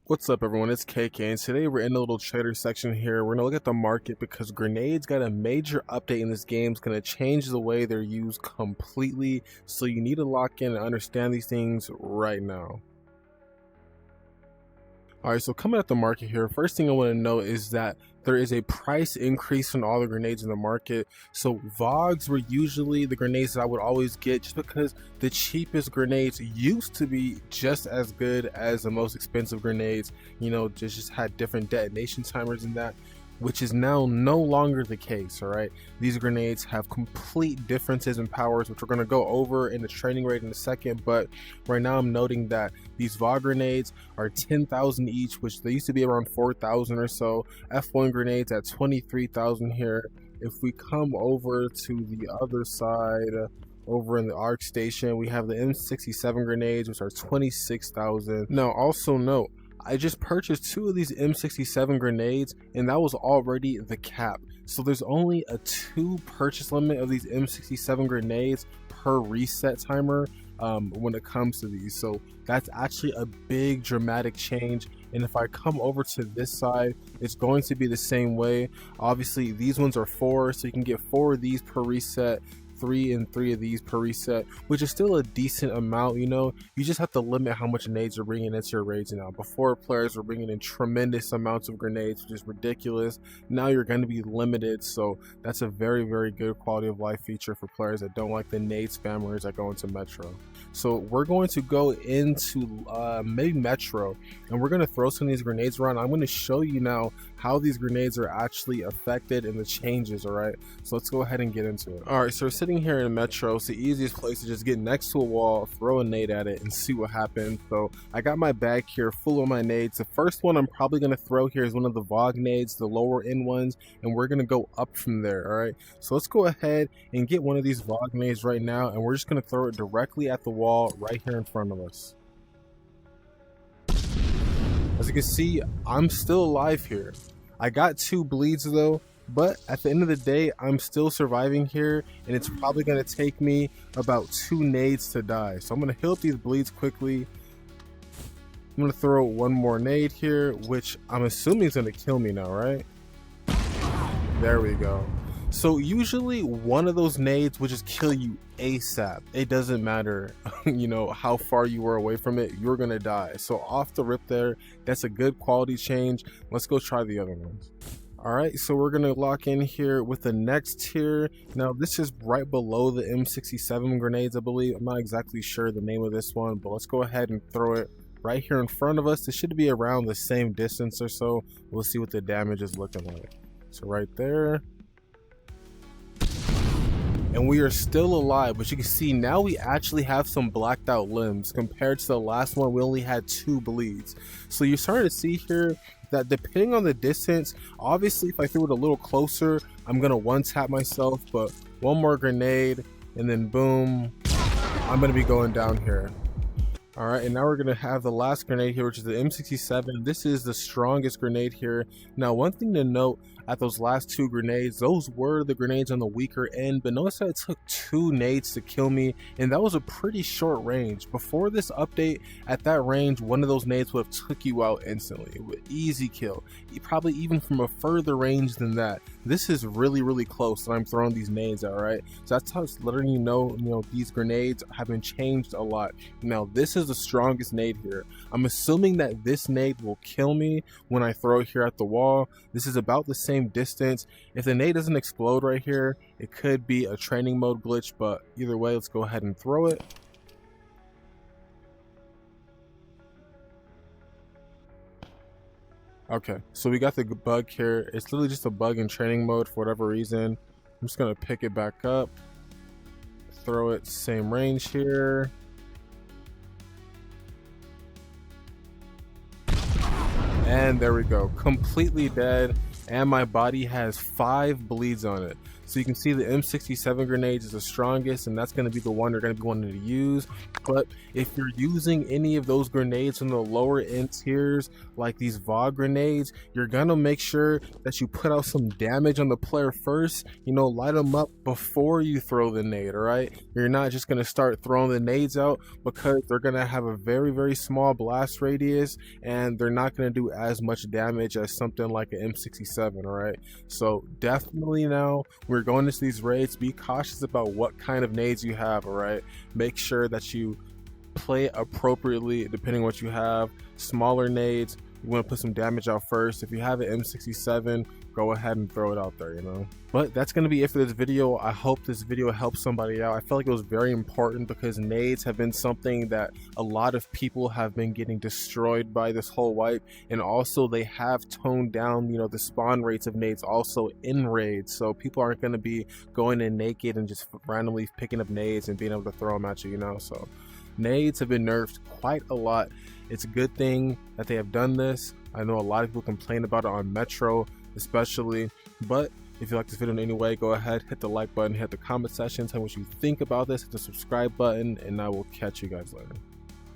What's up, everyone? It's KK, and today we're in the little trader section here. We're gonna look at the market because grenades got a major update in this game. It's gonna change the way they're used completely, so you need to lock in and understand these things right now. Alright, so coming at the market here, first thing I want to note is that there is a price increase on all the grenades in the market. So VOGs were usually the grenades that I would always get just because the cheapest grenades used to be just as good as the most expensive grenades. You know, just had different detonation timers and that, which is now no longer the case. All right, these grenades have complete differences in powers, which we're going to go over in the training rate in a second. But right now I'm noting that these VOG grenades are 10,000 each, which they used to be around 4,000 or so. F1 grenades at 23,000 here. If we come over to the other side, over in the ARC station, we have the M67 grenades, which are 26,000. Now also note, I just purchased 2 of these M67 grenades and that was already the cap. So there's only a 2 purchase limit of these M67 grenades per reset timer when it comes to these. So that's actually a big dramatic change. And if I come over to this side, it's going to be the same way. Obviously these ones are 4, so you can get 4 of these per reset, 3 and 3 of these per reset, which is still a decent amount. You know, you just have to limit how much nades you're bringing into your raids now. Before, players were bringing in tremendous amounts of grenades, which is ridiculous. Now you're going to be limited, so that's a very good quality of life feature for players that don't like the nade spammers that go into Metro. So we're going to go into maybe Metro, and we're going to throw some of these grenades around. I'm going to show you now how these grenades are actually affected and the changes. All right, so let's go ahead and get into it. All right, so we're sitting here in Metro. It's the easiest place to just get next to a wall, throw a nade at it, and see what happens. So I got my bag here full of my nades. The first one I'm probably going to throw here is one of the VOG nades, the lower end ones, and we're going to go up from there. All right, so let's go ahead and get one of these VOG nades right now, and we're just going to throw it directly at the wall right here in front of us. As you can see, I'm still alive here. I got 2 bleeds though, but at the end of the day, I'm still surviving here, and it's probably going to take me about 2 nades to die. So I'm going to heal up these bleeds quickly. I'm going to throw 1 more nade here, which I'm assuming is going to kill me now, right? There we go. So usually one of those nades would just kill you ASAP. It doesn't matter, you know, how far you were away from it, you're gonna die. So off the rip there, that's a good quality change. Let's go try the other ones. All right, so we're gonna lock in here with the next tier. Now this is right below the M67 grenades, I believe. I'm not exactly sure the name of this one, but let's go ahead and throw it right here in front of us. This should be around the same distance or so. We'll see what the damage is looking like. So right there. And we are still alive, but you can see now we actually have some blacked out limbs. Compared to the last one, we only had 2 bleeds. So you're starting to see here that depending on the distance, obviously if I threw it a little closer, I'm gonna 1-tap myself, but 1 more grenade and then boom, I'm gonna be going down here. All right, and now we're gonna have the last grenade here, which is the M67. This is the strongest grenade here. Now, one thing to note at those last 2 grenades, those were the grenades on the weaker end, but notice that it took 2 nades to kill me, and that was a pretty short range. Before this update, at that range, one of those nades would have took you out instantly. It would easy kill, probably even from a further range than that. This is really close, and I'm throwing these nades out, right? So that's how it's letting you know, these grenades have been changed a lot. Now, this is the strongest nade here. I'm assuming that this nade will kill me when I throw it here at the wall. This is about the same distance. If the nade doesn't explode right here, it could be a training mode glitch, but either way, let's go ahead and throw it. Okay, so we got the bug here. It's literally just a bug in training mode for whatever reason. I'm just gonna pick it back up, throw it same range here. And there we go, completely dead, and my body has 5 bleeds on it. So you can see the M67 grenades is the strongest, and that's going to be the one they're going to be wanting to use. But if you're using any of those grenades from the lower end tiers, like these VOG grenades, you're going to make sure that you put out some damage on the player first, you know, light them up before you throw the nade, all right? You're not just going to start throwing the nades out, because they're going to have a very, very small blast radius, and they're not going to do as much damage as something like an M67, all right? So definitely now we're going into these raids, be cautious about what kind of nades you have, all right? Make sure that you play appropriately depending on what you have. Smaller nades, you want to put some damage out first. If you have an M67, go ahead and throw it out there, you know. But that's going to be it for this video. I hope this video helps somebody out. I felt like it was very important, because nades have been something that a lot of people have been getting destroyed by this whole wipe, and also they have toned down, you know, the spawn rates of nades also in raids, so people aren't going to be going in naked and just randomly picking up nades and being able to throw them at you, you know. So nades have been nerfed quite a lot. It's a good thing that they have done this. I know a lot of people complain about it on Metro especially, but if you like this video in any way, go ahead, hit the like button, hit the comment section, tell me what you think about this, hit the subscribe button, and I will catch you guys later.